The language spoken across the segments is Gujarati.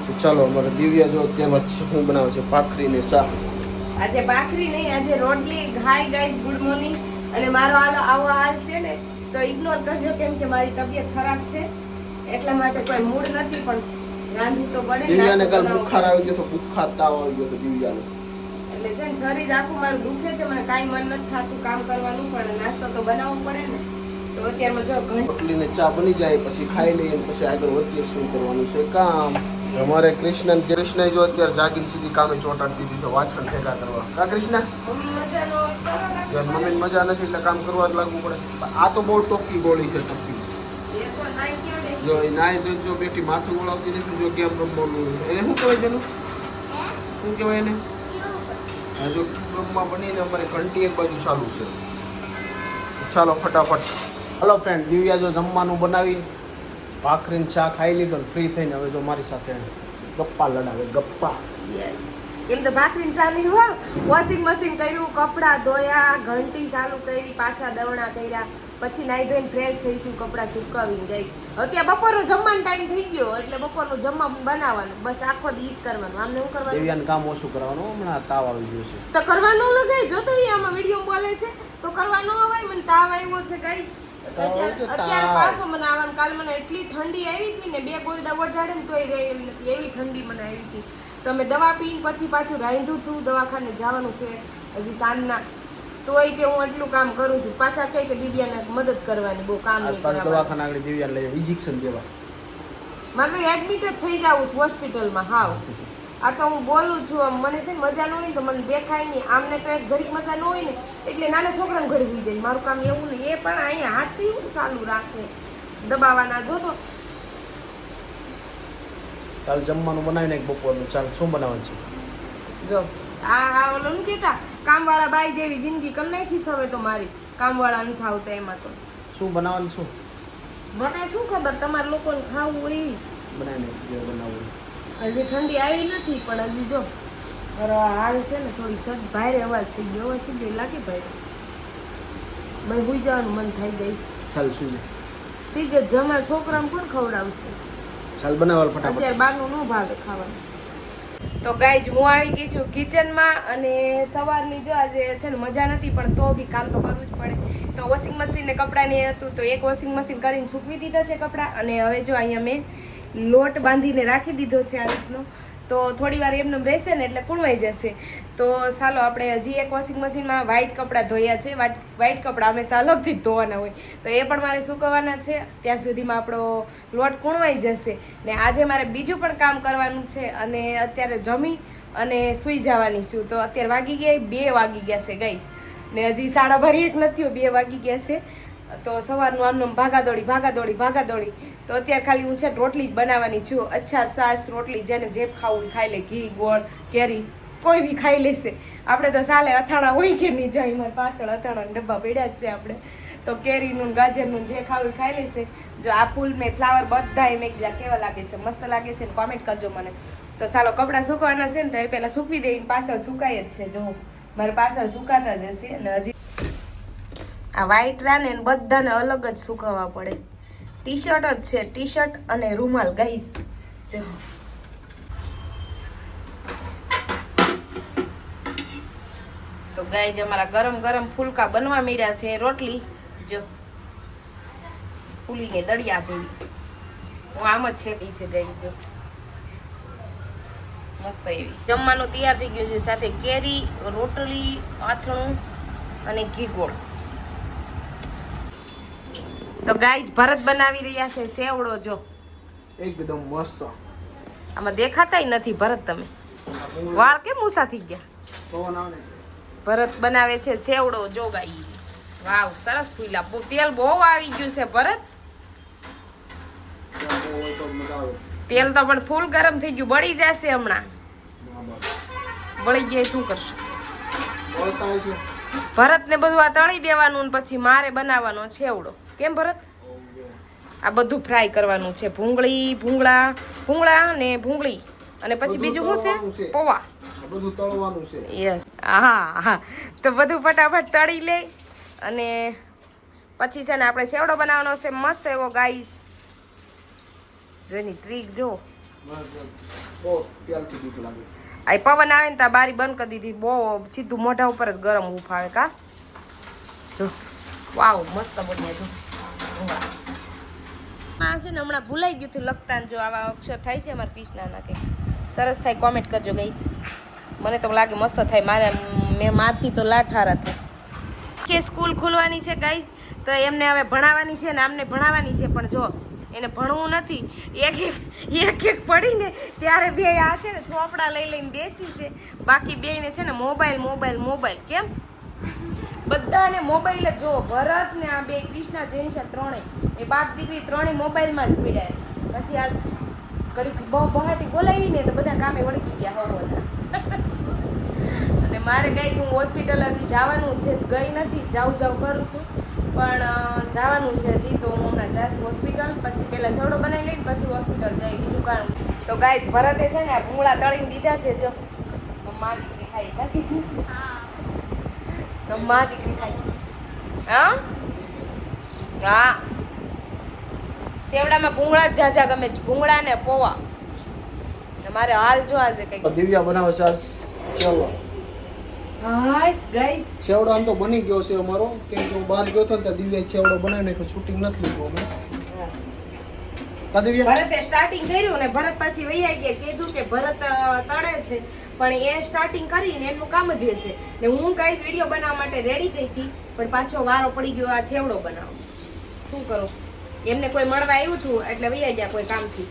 તો ચાલો અમારે દિવ્યા જો અત્યારમાં શું બનાવે છે, ભાખરી ને ચા. આજે ભાખરી નહીં, આજે રોટલી. Hi guys, good morning. અને મારો આવો હાલ છે ને તો ઇગ્નોર કરજો, કેમ કે મારી તબિયત ખરાબ છે એટલા માટે કોઈ મૂડ નથી, પણ રાંધવું તો પડે. દિવ્યાને કાલ બુખાર આવી ગયો તો, બુખાર તાવ આવી ગયો તો દિવ્યાને. એટલે છે ને શરીર આખું મારું દુખે છે, મને કાંઈ મન નથી થતું કામ કરવાનું, પણ નાસ્તો તો બનાવવો પડે ને. તો અત્યારમાં જો રોટલી ને ચા બની જાય પછી ખાઈ લઈએ, પછી આગળ વધીએ શું કરવાનું છે કામ. અમારે કૃષ્ણ જો અત્યારે જાગીને સીધી કામે ચોટાડી દીધી છે વાછણ ઠેકા કરવા. કા કૃષ્ણ? મમ્મીને મજા નથી એટલે કામ કરવા જ લાગવું પડે. આ તો બહુ ટોકી બોલી છે, ટોકી. જો એ નાય જો બેટી માથું વળાવતી નથી, જો ગેમ રમવાનું એને શું કહેવાય છે, શું કહેવાય એને? જો રમવા બનીને અમારે ઘંટી એક બાજુ ચાલુ છે. ચાલો ફટાફટ. હાલો ફ્રેન્ડ, દિવ્યા જો જમવાનું બનાવી ભાખરીને ચા ખાઈ લીધો ને ફ્રી થઈને હવે જો મારી સાથે ગપ્પા લડાવે. ગપ્પા. યસ, એમ તો ભાખરી ચાલી હો. વોશિંગ મશીન કર્યું, કપડાં ધોયા, ઘંટી ચાલુ કરી, પાછા દવણા કર્યા, પછી નાઈ ધોઈને ફ્રેશ થઈશું, કપડાં સુકાવીને ગઈ. અત્યારે બપોરનો જમવાનો ટાઈમ થઈ ગયો એટલે બપોરનું જમવા બનાવવાનું, બસ આખો દિવસ કરવાનું. આમને શું કરવાનું? દિવ્યાને કામ ઓછું કરવાનું, હમણાં તાવ આવી ગયો છે તો કરવાનું લગાય. જો તો આમાં વિડીયો બોલે છે તો કરવાનું હોય. મને તાવ આવ્યો છે ગાઈસ, અત્યારે પાછો મને આવવાનું. કાલ મને એટલી ઠંડી આવી હતી ને, 2 ગોળીડા વઢાડે ને તોય રહી એમ નથી, એવી ઠંડી મને આવી હતી. તો અમે દવા પીને પછી પાછું રાંધ્યું હતું, દવાખાને જવાનું છે હજી સાંજના, તોય કે હું એટલું કામ કરું છું. પાછા કહે કે દિવ્યાને મદદ કરવાની, બહુ કામ નહીં કરવાનું. દવાખાને આગળ દિવ્યાને લઈ ઇન્જેક્શન દેવા. મારે એડમિટ જ થઈ જવું છે હોસ્પિટલમાં. હાવ આ તો હું બોલું છું, આમ મને છે ને મજા ન હોય ને તો મને દેખાય નહીં. આમને તો એક જરીક મજા ન હોય ને એટલે નાના છોકરાને ઘરે હોઈ જાય. મારું કામ એવું નહીં. એ પણ અહીંયા હાથથી હું ચાલુ રાખે દબાવવાના. જો તો કાલ જમવાનું બનાવીને એક બપોરનું. ચાલ શું બનાવવાનું છે? જો આ ઓલું કહેતા કામવાળા બાઈ જેવી જિંદગી કરી નાખીશ હવે તો મારી. કામવાળા નથી આવતા એમાં તો. શું બનાવવાનું? શું મને શું ખબર, તમારા લોકોને ખાવું હોય એ બનાવીને જે બનાવવું. હજી ઠંડી આવી નથી પણ હજી જો હાલ છે ને થોડી સદ ભારે અવાજ થઈ ગયો. અવાજ થઈ ગયો લાગે ભાઈ, મને સુઈ જવાનું મન થઈ ગઈશ. ચાલ સુઈ સુઈ જમા છોકરાને કોણ ખવડાવશે? ચાલ બનાવવા ફટાફટ. અત્યારે બહારનું ન ભાવે ખાવાનું. તો ગાઈઝ હું આવી ગઈ છું કિચનમાં, અને સવારની જો આજે છે ને મજા નથી પણ તો બી કામ તો કરવું જ પડે. તો વોશિંગ મશીન ને કપડાં ને હતું તો એક વોશિંગ મશીન કરીને સૂકવી દીધા છે કપડાં, અને હવે જો અહીંયા મેં લોટ બાંધીને રાખી દીધો છે આ રીતનો. તો થોડી વાર એમને રહેશે ને એટલે કૂણવાઈ જશે. તો ચાલો આપણે હજી એક વોશિંગ મશીનમાં વ્હાઈટ કપડાં ધોયા છે. વ્હાઈટ કપડાં હંમેશા અલગથી જ ધોવાના હોય, તો એ પણ મારે સૂકવવાના છે. ત્યાં સુધીમાં આપણો લોટ કૂણવાઈ જશે. ને આજે મારે બીજું પણ કામ કરવાનું છે, અને અત્યારે જમી અને સૂઈ જવાની છું. તો અત્યારે વાગી ગયા 2 વાગી ગયા છે ગાઈઝ, ને હજી 1:30 નથી, 2 વાગી ગયા છે. તો સવારનું આમનું ભાગાદોડી. તો અત્યારે ખાલી હું છે રોટલી જ બનાવવાની છું. અચ્છા છાશ રોટલી, જેને જે ખાવું ખાઈ લે. ઘી ગોળ કેરી કોઈ બી ખાઈ લેશે. આપણે તો સાલે અથાણા હોય કે નહીં જાય, મારી પાછળ અથાણા ડબ્બા પડ્યા જ છે આપણે. તો કેરીનું ગાજરનું જે ખાવું ખાઈ લેશે. જો આ ફૂલ મેં ફ્લાવર બધા મેં કીધા કેવા લાગે છે, મસ્ત લાગે છે ને કોમેન્ટ કરજો મને. તો ચાલો કપડાં સુકવાના છે ને તો એ પહેલાં સૂકવી દઈને પાછળ સુકાય જ છે. જો મારે પાછળ સુકાતા જ હશે. અને હજી આ વ્હાઈટ રાને બધાને અલગ જ સુકવવા પડે. ટી શર્ટ જ છે, ટી શર્ટ અને રૂમાલ ગાઈસ. જો તો ગાઈસ અમારા ગરમ ગરમ ફૂલકા બનવા માંડ્યા છે. રોટલી જો ફૂલીને દળિયા જેવી, હું આમ જ છેકી છે ગાઈસ. જો મસ્ત એવી જમવાનું તૈયાર થઈ ગયું છે, સાથે કેરી, રોટલી, આથણું અને ઘી ગોળ. તો ગાઈઝ ભરત બનાવી રહ્યા છે સેવડો. જો એકદમ મસ્ત. આમાં દેખાતાય નથી ભરત. તમે વાળ કેમ ઊંચા થઈ ગયા? ભરત બનાવે છે સેવડો. જો ગાઈ વાવ સરસ ફૂલ્યા. તેલ બહુ આવી ગયું છે ભરત. તેલ તો પણ ફૂલ ગરમ થઈ ગયું, બળી જશે હમણાં. બળી જાય શું કરશું? ભરત ને બધું આ તળી દેવાનું, પછી મારે બનાવવાનો છેવડો. કેમ ભરત? આ બધું ફ્રાય કરવાનું છે. ભૂંગળા ને ભૂંગળી, અને પછી બીજું શું છે? પૌવા. બધું તળવાનું છે. યસ, હા. તો બધું ફટાફટ તળી લે, અને પછી છે ને આપણે સેવડો બનાવવાનો છે મસ્ત એવો ગાઈસ. જોઈની ટ્રીક જો બહુ ત્યારથી બીક લાગે. આ પવન આવે ને ત્યાં બારી બંધ કરી દીધી. બહુ સીધું મોઢા ઉપર જ ગરમ ઉફાવે કા. જો વાવ મસ્ત બન્યા જો. આ છે ને હમણાં ભૂલાઈ ગયું હતું લખતા ને જો આવા અક્ષર થાય છે અમારા કૃષ્ણાના કે સરસ થાય. કોમેન્ટ કરજો ગાઈસ. મને તો લાગે મસ્ત થાય. મેં મારથી તો લાઠારા થાય. કે સ્કૂલ ખુલવાની છે ગાઈસ તો એમને હવે ભણાવવાની છે ને આમને ભણાવવાની છે. પણ જો એને ભણવું નથી. એક પડીને ત્યારે બે આ છે ને ચોપડા લઈને બેસી છે. બાકી બેને છે ને મોબાઈલ કેમ બધાને મોબાઈલ જ જો. ભરત ને આ બે કૃષ્ણા જેનિશા ત્રણેય એ બાપ દીકરી ત્રણેય મોબાઈલમાં જ પીડાય. પછી આ ઘડીક બહાટી બોલાવી ને તો બધા કામે વળગી ગયા હો. અને મારે ગાઈસ હું હોસ્પિટલ હજી જવાનું છે. ગઈ નથી. જાઉં કરું છું પણ જવાનું છે હજી. તો હું હમણાં જઈશ હોસ્પિટલ. પછી પહેલાં છેવડો બનાવી લઈને પછી હોસ્પિટલ જઈ. બીજું કારણ તો ગાઈસ ભરતે છે ને ભૂંગળા તળીને દીધા છે. જો મા દીકરી ખાઈ નાખી છું. મા દીકરી ખાઈ. હા સેવડામાં ભૂંગળા જ ઝાઝા ગમે. ભૂંગળા ને પોવા. મારે હાલ જો આજે કઈ દિવ્યા બનાવે છે આ ચેવડો. હાઈસ ગાઈસ ચેવડો આમ તો બની ગયો છે અમારો. કેમ કે હું બહાર ગયો હતો ને ત્યાં દિવ્યાએ ચેવડો બનાવી નાખ્યો. શૂટિંગ નથી લીધું અમે. ભરતે સ્ટાર્ટિંગ કર્યું ને ભરત પાછી વૈયા ગયા. કીધું કે ભરત તળે છે પણ એ સ્ટાર્ટિંગ કરીને એનું કામ જ હશે. ને હું ગાઈસ વિડીયો બનાવવા માટે રેડી થઈ હતી પણ પાછો વારો પડી ગયો આ છેવડો બનાવો. શું કરું એમને કોઈ મળવા આવ્યું હતું એટલે વૈયા ગયા કોઈ કામથી.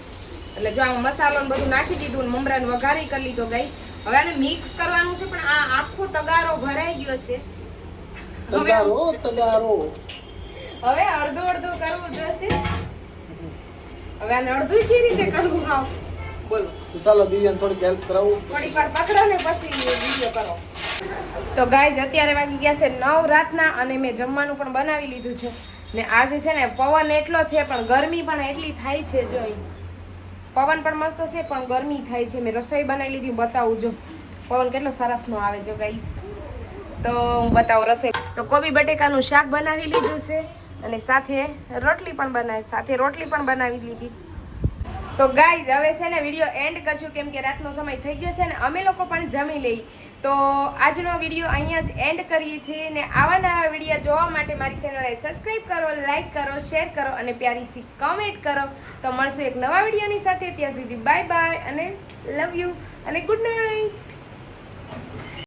એટલે જો આમાં મસાલો ને બધું નાખી દીધું ને મમરાને વઘારી કરી લીધો ગાઈસ. હવે આને મિક્સ કરવાનું છે પણ આ આખો તગારો ભરાઈ ગયો છે. તગારો હવે અડધો કરવું જોશે. હવે આને અડધું કેવી રીતે કરવું હાવ બોલો. ચાલો દિવ્યાને થોડીક હેલ્પ કરાવું. થોડીક વાર પકડો ને પછી વિડીયો કરો. તો ગાઈઝ અત્યારે વાગી ગયા છે 9 રાતના અને મેં જમવાનું પણ બનાવી લીધું છે. ને આજે છે ને પવન એટલો છે પણ ગરમી પણ એટલી થાય છે. જો પવન પણ મસ્ત છે પણ ગરમી થાય છે. મેં રસોઈ બનાવી લીધી બતાવું જો. પવન કેટલો સરસ નો આવે જો ગાઈઝ. તો હું બતાવું રસોઈ. તો કોબી બટેકાનું શાક બનાવી લીધું છે અને સાથે રોટલી પણ બનાવી લીધી. તો ગાઈઝ હવે છે ને વિડીયો એન્ડ કરશું કેમ કે રાતનો સમય થઈ ગયો છે ને અમે લોકો પણ જમી લઈ. તો આજનો વિડીયો અહીંયા જ એન્ડ કરીએ છીએ. ને આવા નવા વિડીયો જોવા માટે મારી ચેનલને સબસ્ક્રાઈબ કરો, લાઈક કરો, શેર કરો અને પ્યારી સી કમેન્ટ કરો. તો મળશું એક નવા વિડીયોની સાથે. ત્યાં સુધી બાય બાય અને લવ યુ અને ગુડ નાઇટ.